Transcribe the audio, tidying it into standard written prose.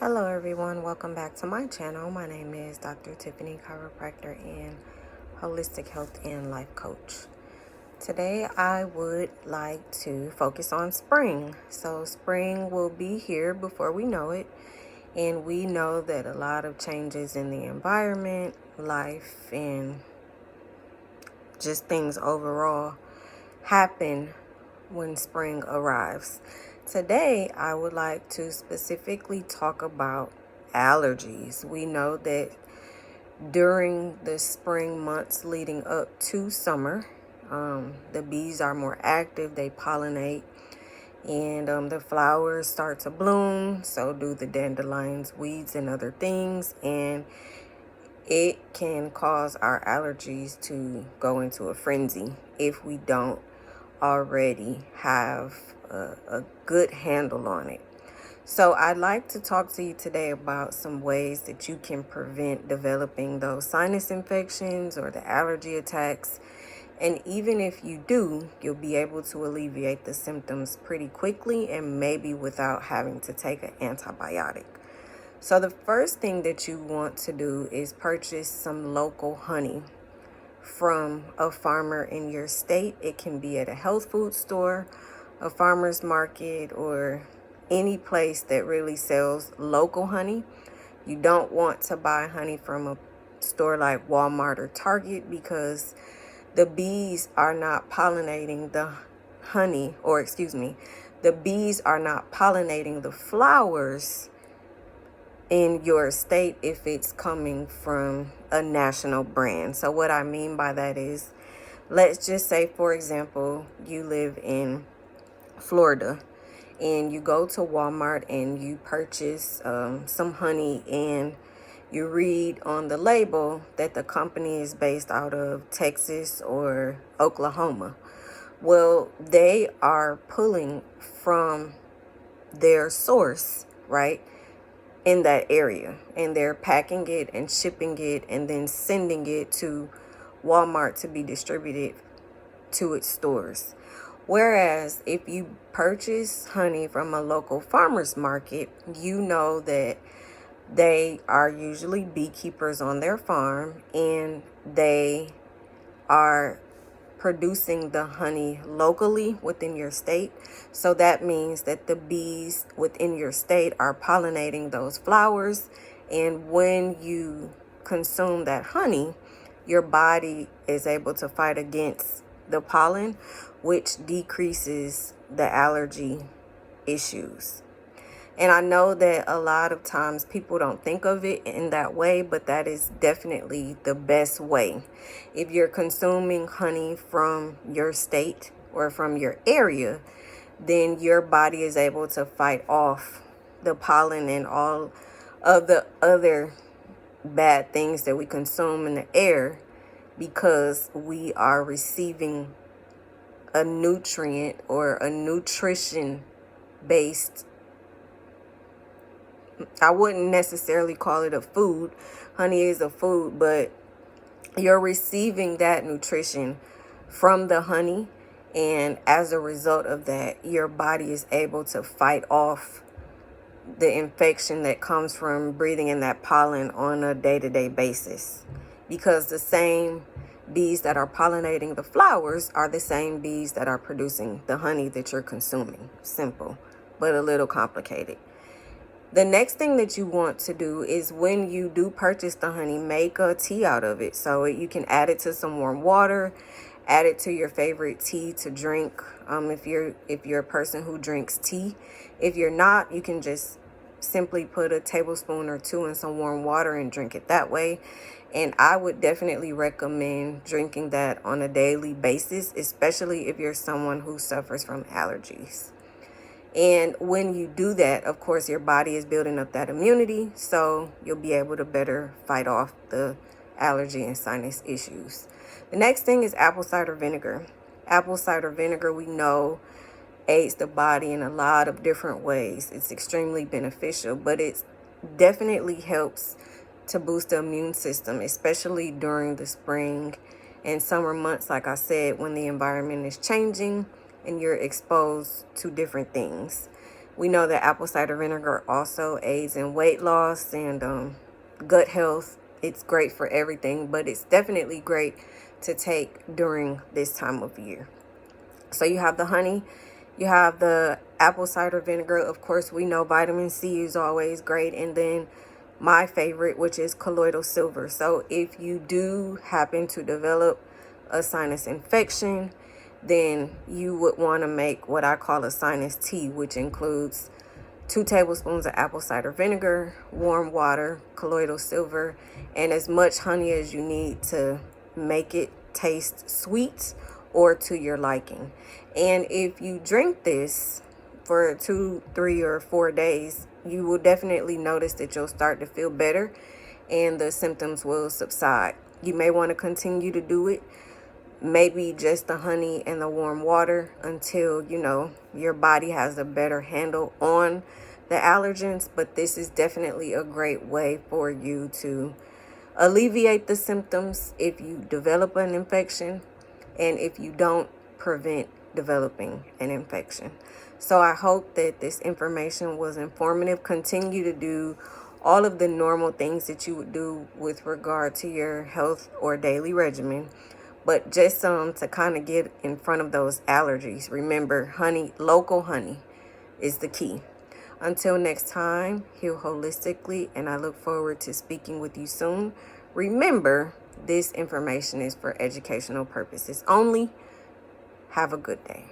Hello everyone, welcome back to my channel. My name is Dr. Tiffany, chiropractor and holistic health and life coach. Today I would like to focus on spring. So spring will be here before we know it, and we know that a lot of changes in the environment, life, and just things overall happen when spring arrives. Today, I would like to specifically talk about allergies. We know that during the spring months leading up to summer, the bees are more active, they pollinate, and the flowers start to bloom. So do the dandelions, weeds, and other things. And it can cause our allergies to go into a frenzy if we don't already have a good handle on it. So I'd like to talk to you today about some ways that you can prevent developing those sinus infections or the allergy attacks. And even if you do, you'll be able to alleviate the symptoms pretty quickly and maybe without having to take an antibiotic. So the first thing that you want to do is purchase some local honey from a farmer in your state. It can be at a health food store, a farmer's market, or any place that really sells local honey. You don't want to buy honey from a store like Walmart or Target because the bees are not pollinating the honey, or excuse me, the bees are not pollinating the flowers in your state if it's coming from a national brand. So what I mean by that is, let's just say, for example, you live in Florida and you go to Walmart and you purchase some honey, and you read on the label that the company is based out of Texas or Oklahoma. Well, they are pulling from their source, right, in that area, and they're packing it and shipping it and then sending it to Walmart to be distributed to its stores. Whereas if you purchase honey from a local farmer's market, you know that they are usually beekeepers on their farm, and they are producing the honey locally within your state. So that means that the bees within your state are pollinating those flowers. And when you consume that honey, your body is able to fight against the pollen, which decreases the allergy issues. And I know that a lot of times people don't think of it in that way, but that is definitely the best way. If you're consuming honey from your state or from your area, then your body is able to fight off the pollen and all of the other bad things that we consume in the air, because we are receiving a nutrient or a nutrition based, I wouldn't necessarily call it a food. Honey is a food, but you're receiving that nutrition from the honey. And as a result of that, your body is able to fight off the infection that comes from breathing in that pollen on a day-to-day basis. Because the same bees that are pollinating the flowers are the same bees that are producing the honey that you're consuming. Simple, but a little complicated. The next thing that you want to do is, when you do purchase the honey, make a tea out of it. So you can add it to some warm water, add it to your favorite tea to drink. If you're a person who drinks tea. If you're not, you can just simply put a tablespoon or two in some warm water and drink it that way. And I would definitely recommend drinking that on a daily basis, especially if you're someone who suffers from allergies. And when you do that, of course, your body is building up that immunity, so you'll be able to better fight off the allergy and sinus issues. The next thing is apple cider vinegar. Apple cider vinegar, we know, aids the body in a lot of different ways. It's extremely beneficial, but it definitely helps to boost the immune system, especially during the spring and summer months, like I said, when the environment is changing and you're exposed to different things. We know that apple cider vinegar also aids in weight loss and gut health. It's great for everything, but it's definitely great to take during this time of year. So you have the honey, you have the apple cider vinegar. Of course, we know vitamin C is always great. And then my favorite, which is colloidal silver. So if you do happen to develop a sinus infection, then you would want to make what I call a sinus tea, which includes 2 tablespoons of apple cider vinegar, warm water, colloidal silver, and as much honey as you need to make it taste sweet or to your liking. And if you drink this for 2, 3, or 4 days, you will definitely notice that you'll start to feel better and the symptoms will subside. You may want to continue to do it, maybe just the honey and the warm water, until your body has a better handle on the allergens. But this is definitely a great way for you to alleviate the symptoms if you develop an infection, and if you don't, prevent developing an infection. So I hope that this information was informative. Continue to do all of the normal things that you would do with regard to your health or daily regimen. But just to kind of get in front of those allergies, remember, honey, local honey is the key. Until next time, heal holistically, and I look forward to speaking with you soon. Remember, this information is for educational purposes only. Have a good day.